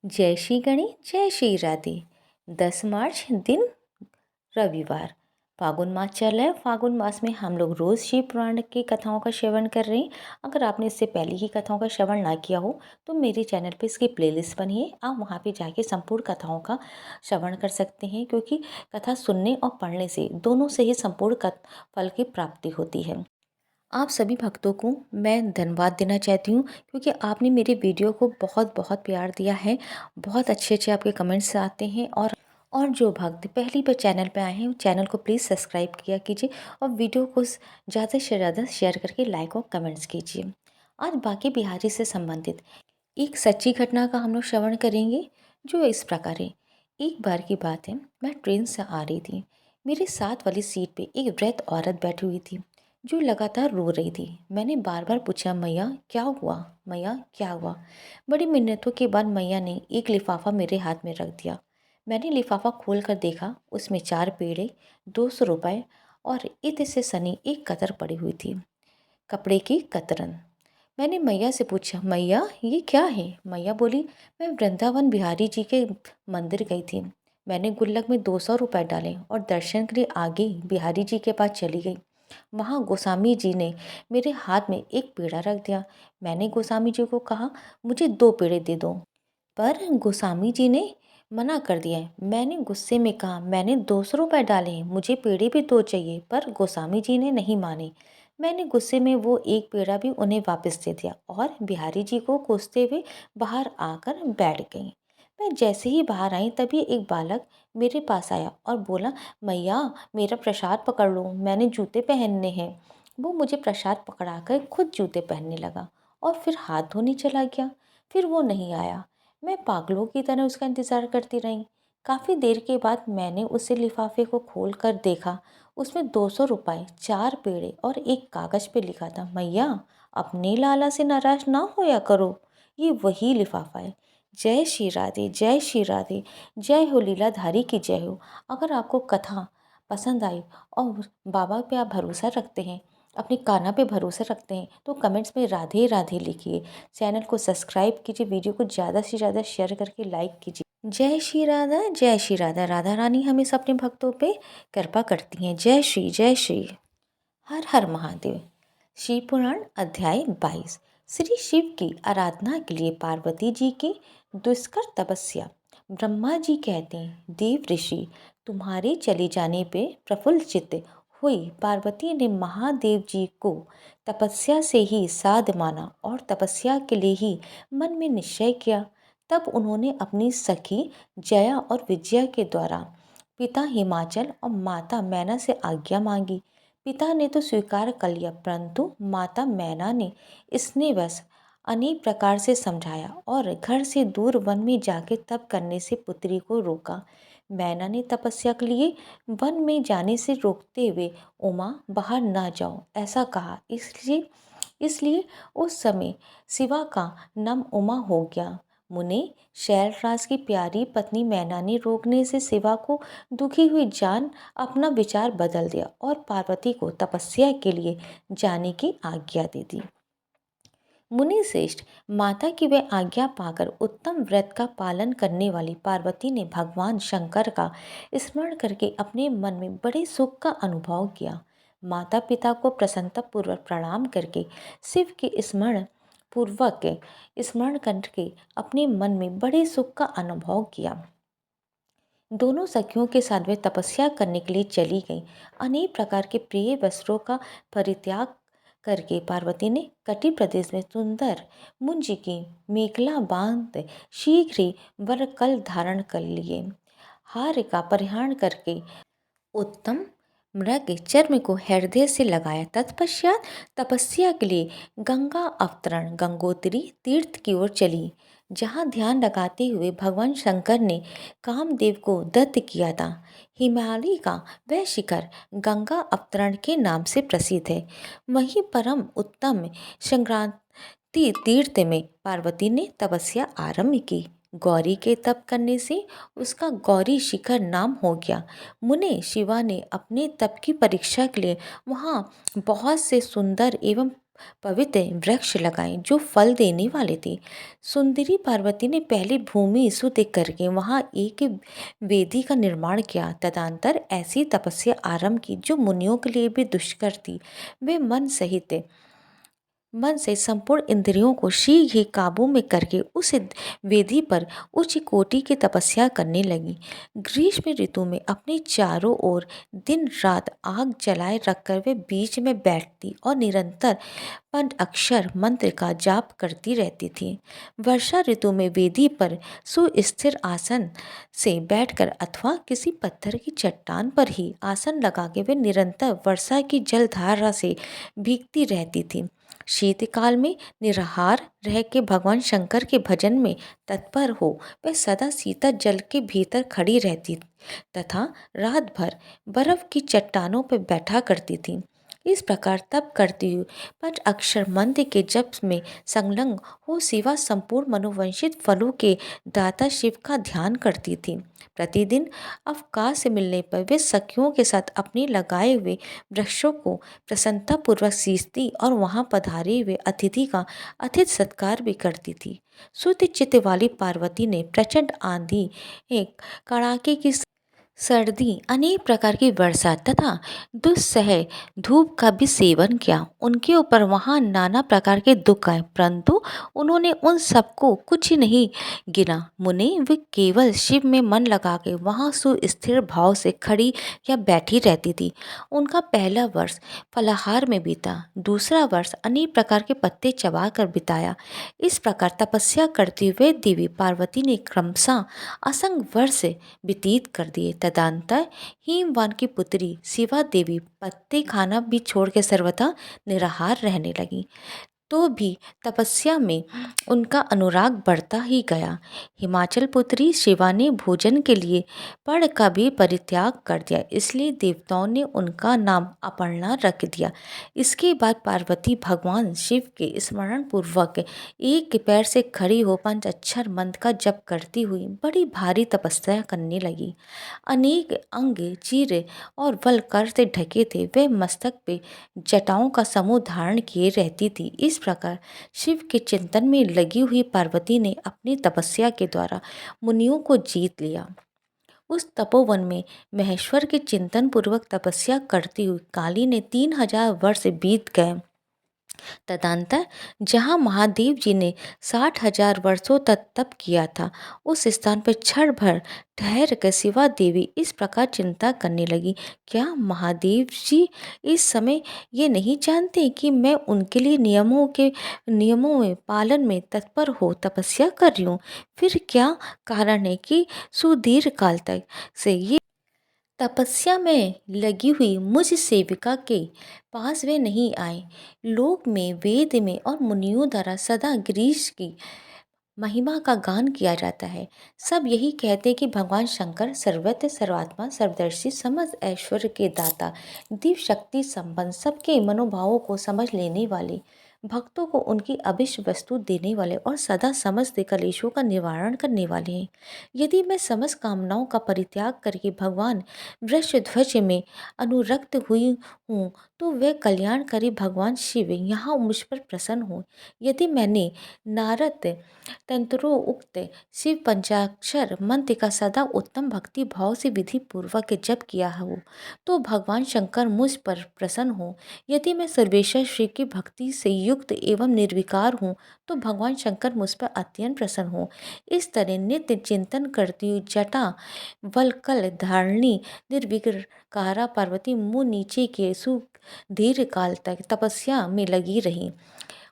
जय श्री गणेश जय श्री राधे। 10 मार्च दिन रविवार। फागुन मास चल रहा है। फागुन मास में हम लोग रोज़ शिव पुराण की कथाओं का श्रवण कर रहे हैं। अगर आपने इससे पहले की कथाओं का श्रवण ना किया हो तो मेरे चैनल पे इसकी प्लेलिस्ट बनी है, आप वहाँ पे जाके संपूर्ण कथाओं का श्रवण कर सकते हैं, क्योंकि कथा सुनने और पढ़ने से दोनों से ही संपूर्ण फल की प्राप्ति होती है। आप सभी भक्तों को मैं धन्यवाद देना चाहती हूँ, क्योंकि आपने मेरे वीडियो को बहुत बहुत प्यार दिया है। बहुत अच्छे अच्छे आपके कमेंट्स आते हैं। और जो भक्त पहली बार चैनल पे आए हैं वो चैनल को प्लीज़ सब्सक्राइब किया कीजिए और वीडियो को ज़्यादा से ज़्यादा शेयर करके लाइक और कमेंट्स कीजिए। आज बांके बिहारी से संबंधित एक सच्ची घटना का हम लोग श्रवण करेंगे, जो इस प्रकार है। एक बार की बात है, मैं ट्रेन से आ रही थी। मेरे साथ वाली सीट पे एक वृद्ध औरत बैठी हुई थी जो लगातार रो रही थी। मैंने बार बार पूछा, मैया क्या हुआ, मैया क्या हुआ। बड़ी मिन्नतों के बाद मैया ने एक लिफाफा मेरे हाथ में रख दिया। मैंने लिफाफा खोल कर देखा, उसमें 4 पेड़े, 200 रुपये और इत से सनी एक कतर पड़ी हुई थी, कपड़े की कतरन। मैंने मैया से पूछा, मैया ये क्या है। मैया बोली, मैं वृंदावन बिहारी जी के मंदिर गई थी। मैंने गुल्लक में 200 रुपये डाले और दर्शन के लिए आगे बिहारी जी के पास चली गई। वहाँ गोस्वामी जी ने मेरे हाथ में एक पेड़ा रख दिया। मैंने गोस्वामी जी को कहा, मुझे 2 पेड़े दे दो, पर गोस्वामी जी ने मना कर दिया। मैंने गुस्से में कहा, मैंने 200 रुपये डाले हैं, मुझे पेड़े भी 2 चाहिए, पर गोस्वामी जी ने नहीं माने। मैंने गुस्से में वो एक पेड़ा भी उन्हें वापस दे दिया और बिहारी जी को कोसते हुए बाहर आकर बैठ गई। मैं जैसे ही बाहर आई तभी एक बालक मेरे पास आया और बोला, मैया मेरा प्रसाद पकड़ लो, मैंने जूते पहनने हैं। वो मुझे प्रसाद पकड़ाकर खुद जूते पहनने लगा और फिर हाथ धोने चला गया। फिर वो नहीं आया। मैं पागलों की तरह उसका इंतज़ार करती रही। काफ़ी देर के बाद मैंने उसे लिफाफे को खोल कर देखा। उसमें 200 रुपये, 4 पेड़े और एक कागज़ पे लिखा था, मैया अपने लाला से नाराज़ ना होया करो, ये वही लिफाफा है। जय श्री राधे जय श्री राधे। जय हो लीलाधारी की जय हो। अगर आपको कथा पसंद आई और बाबा पे आप भरोसा रखते हैं, अपने कान्हा पे भरोसा रखते हैं, तो कमेंट्स में राधे राधे लिखिए। चैनल को सब्सक्राइब कीजिए, वीडियो को ज़्यादा से ज़्यादा शेयर करके लाइक कीजिए। जय श्री राधा जय श्री राधा। राधा रानी हमेशा अपने भक्तों पे कृपा करती हैं। जय श्री जय श्री। हर हर महादेव। शिव पुराण अध्याय 22। श्री शिव की आराधना के लिए पार्वती जी की दुष्कर तपस्या। ब्रह्मा जी कहते हैं, देव ऋषि तुम्हारे चले जाने पे प्रफुल्ल चित्त हुई पार्वती ने महादेव जी को तपस्या से ही साध माना और तपस्या के लिए ही मन में निश्चय किया। तब उन्होंने अपनी सखी जया और विजया के द्वारा पिता हिमाचल और माता मैना से आज्ञा मांगी। पिता ने तो स्वीकार कर लिया, परंतु माता मैना ने स्नेहवश अनेक प्रकार से समझाया और घर से दूर वन में जाके तप करने से पुत्री को रोका। मैना ने तपस्या के लिए वन में जाने से रोकते हुए, उमा बाहर ना जाओ ऐसा कहा। इसलिए इसलिए उस समय शिवा का नाम उमा हो गया। मुने शैलराज की प्यारी पत्नी मैना ने रोकने से शिवा को दुखी हुई जान अपना विचार बदल दिया और पार्वती को तपस्या के लिए जाने की आज्ञा दे दी। मुनि श्रेष्ठ, माता की वह आज्ञा पाकर उत्तम व्रत का पालन करने वाली पार्वती ने भगवान शंकर का स्मरण करके अपने मन में बड़े सुख का अनुभव किया। माता पिता को प्रसन्नतापूर्वक प्रणाम करके शिव के स्मरण करके अपने मन में बड़े सुख का अनुभव किया। दोनों सखियों के साथ वे तपस्या करने के लिए चली गईं। अनेक प्रकार के प्रिय वस्त्रों का परित्याग करके पार्वती ने कटी प्रदेश में सुंदर मुंज की मेखला बांध शीघ्र ही वरकल धारण कर लिए। हार का परिधान करके उत्तम मृग चर्म को हृदय से लगाया। तत्पश्चात तपस्या के लिए गंगा अवतरण गंगोत्री तीर्थ की ओर चली, जहाँ ध्यान लगाते हुए भगवान शंकर ने कामदेव को दत्त किया था। हिमालय का वह शिखर गंगा अवतरण के नाम से प्रसिद्ध है। वहीं परम उत्तम संक्रांति तीर्थ में पार्वती ने तपस्या आरंभ की। गौरी के तप करने से उसका गौरी शिखर नाम हो गया। मुने शिवा ने अपने तप की परीक्षा के लिए वहाँ बहुत से सुंदर एवं पवित्र वृक्ष लगाए जो फल देने वाले थे। सुंदरी पार्वती ने पहले भूमि शुद्ध करके वहां एक वेदी का निर्माण किया। तदनंतर ऐसी तपस्या आरंभ की जो मुनियों के लिए भी दुष्कर थी। वे मन से संपूर्ण इंद्रियों को शीघ्र ही काबू में करके उस वेदी पर उच्च कोटि की तपस्या करने लगी। ग्रीष्म ऋतु में अपने चारों ओर दिन रात आग जलाए रखकर वे बीच में बैठती और निरंतर पंच अक्षर मंत्र का जाप करती रहती थी। वर्षा ऋतु में वेदी पर सुस्थिर आसन से बैठकर अथवा किसी पत्थर की चट्टान पर ही आसन लगा के वे निरंतर वर्षा की जलधारा से भीगती रहती थी। शीतकाल में निराहार रह के भगवान शंकर के भजन में तत्पर हो वह सदा शीतल जल के भीतर खड़ी रहती तथा रात भर बर्फ की चट्टानों पर बैठा करती थी। इस प्रकार तप करती हुई पंच अक्षर मंत्र के जप में संलग्न हो शिवा संपूर्ण मनोवांछित फलों के दाता शिव का ध्यान करती थी। प्रतिदिन अवकाश से मिलने पर वे सखियों के साथ अपने लगाए हुए वृक्षों को प्रसन्नतापूर्वक सींचती और वहां पधारे हुए अतिथि का अतिथि सत्कार भी करती थी। शुद्ध चित्त वाली पार्वती ने प्रचंड आंधी, एक कड़ाके की सर्दी, अनेक प्रकार की वर्षा तथा दुस्सह धूप का भी सेवन किया। उनके ऊपर वहां नाना प्रकार के दुख आए, परंतु उन्होंने उन सबको कुछ नहीं गिना। मुने वे केवल शिव में मन लगा के वहां सुस्थिर भाव से खड़ी या बैठी रहती थी। उनका पहला वर्ष फलाहार में बीता, दूसरा वर्ष अनेक प्रकार के पत्ते चबा कर बिताया। इस प्रकार तपस्या करते हुए देवी पार्वती ने क्रमशः असंख्य वर्ष व्यतीत कर दिए। तदंतर हिमवान की पुत्री शिवा देवी पत्ते खाना भी छोड़ के सर्वथा निराहार रहने लगी। तो भी तपस्या में उनका अनुराग बढ़ता ही गया। हिमाचल पुत्री शिवा ने भोजन के लिए पर्ण का भी परित्याग कर दिया, इसलिए देवताओं ने उनका नाम अपर्णा रख दिया। इसके बाद पार्वती भगवान शिव के स्मरण पूर्वक एक पैर से खड़ी हो पंच अक्षर मंत्र का जप करती हुई बड़ी भारी तपस्या करने लगी। अनेक अंग चीर और वलकर से ढके थे। वे मस्तक पे जटाओं का समूह धारण किए रहती थी। इस प्रकार शिव के चिंतन में लगी हुई पार्वती ने अपनी तपस्या के द्वारा मुनियों को जीत लिया। उस तपोवन में महेश्वर के चिंतन पूर्वक तपस्या करती हुई काली ने 3000 वर्ष बीत गए। तदंतर जहाँ महादेव जी ने 60,000 वर्षों तक तप किया था, उस स्थान पर क्षण भर ठहर कर शिवा देवी इस प्रकार चिंता करने लगी, क्या महादेव जी इस समय ये नहीं जानते कि मैं उनके लिए नियमों में पालन में तत्पर हो तपस्या कर रही हूँ? फिर क्या कारण है कि सुदीर्घ काल तक से ये तपस्या में लगी हुई मुझ सेविका के पास वे नहीं आए? लोक में, वेद में और मुनियों द्वारा सदा गिरीश की महिमा का गान किया जाता है। सब यही कहते हैं कि भगवान शंकर सर्वत्र सर्वात्मा सर्वदर्शी समस्त ऐश्वर्य के दाता, दिव्य शक्ति संपन्न, सबके मनोभावों को समझ लेने वाले, भक्तों को उनकी अभिष्ट वस्तु देने वाले और सदा समस्त कलेशों का निवारण करने वाले हैं। यदि मैं समस्त कामनाओं का परित्याग करके भगवान वृषध्वज में अनुरक्त हुई हूँ, तो वे कल्याणकारी भगवान शिव यहाँ मुझ पर प्रसन्न हो। यदि मैंने नारद तंत्रोक्त शिव पंचाक्षर मंत्र का सदा उत्तम भक्ति भाव से विधि पूर्वक जप किया हो, तो भगवान शंकर मुझ पर प्रसन्न हो। यदि मैं सर्वेश्वर शिव की भक्ति से युक्त एवं निर्विकार हूँ, तो भगवान शंकर मुझ पर अत्यंत प्रसन्न हो। इस तरह नित्य चिंतन करती हुई जटा वलकल धारणी निर्विकारा पार्वती मुँह नीचे के दीर्घ काल तक तपस्या में लगी रही।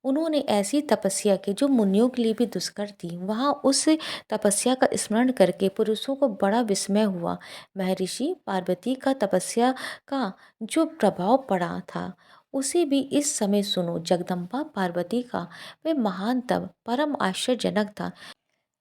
उन्होंने ऐसी तपस्या की जो मुनियों के लिए भी दुष्कर थी। वहाँ उस तपस्या का स्मरण करके पुरुषों को बड़ा विस्मय हुआ। महर्षि पार्वती का तपस्या का जो प्रभाव पड़ा था, उसे भी इस समय सुनो। जगदम्बा पार्वती का वह महान तप परम आश्चर्यजनक था।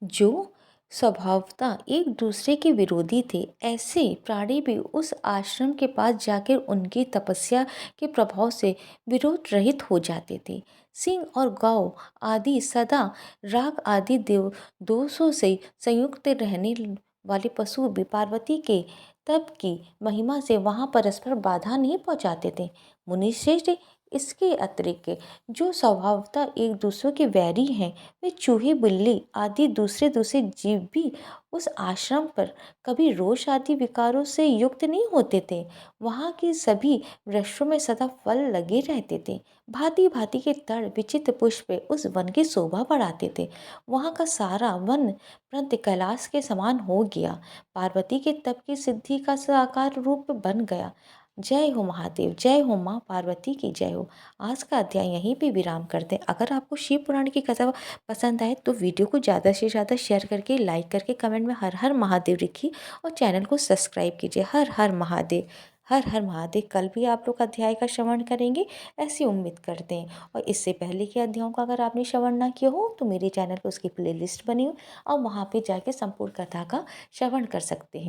जो स्वभावतः एक दूसरे के विरोधी थे, ऐसे प्राणी भी उस आश्रम के पास जाकर उनकी तपस्या के प्रभाव से विरोध रहित हो जाते थे। सिंह और गौ आदि सदा राग आदि दोषों से संयुक्त रहने वाले पशु भी पार्वती के तप की महिमा से वहां परस्पर बाधा नहीं पहुंचाते थे। मुनिश्रेष्ठ, इसके अतिरिक्त जो स्वभावतः एक दूसरे के वैरी हैं वे चूहे बिल्ली आदि दूसरे दूसरे जीव भी उस आश्रम पर कभी रोष आदि विकारों से युक्त नहीं होते थे। वहाँ के सभी वृक्षों में सदा फल लगे रहते थे। भांति भांति के तड़ विचित्र पुष्प उस वन की शोभा बढ़ाते थे। वहाँ का सारा वन प्रंत कैलाश के समान हो गया। पार्वती के तप की सिद्धि का साकार रूप बन गया। जय हो महादेव, जय हो माँ पार्वती की जय हो। आज का अध्याय यहीं पे विराम करते हैं। अगर आपको शिव पुराण की कथा पसंद आए तो वीडियो को ज़्यादा से ज़्यादा शेयर करके, लाइक करके, कमेंट में हर हर महादेव लिखिए और चैनल को सब्सक्राइब कीजिए। हर हर महादेव, हर हर महादेव। कल भी आप लोग अध्याय का श्रवण करेंगे ऐसी उम्मीद करते हैं। और इससे पहले के अध्यायों का अगर आपने श्रवण ना किया हो तो मेरे चैनल पर उसकी प्लेलिस्ट बनी हो और वहाँ पे जाके संपूर्ण कथा का श्रवण कर सकते हैं।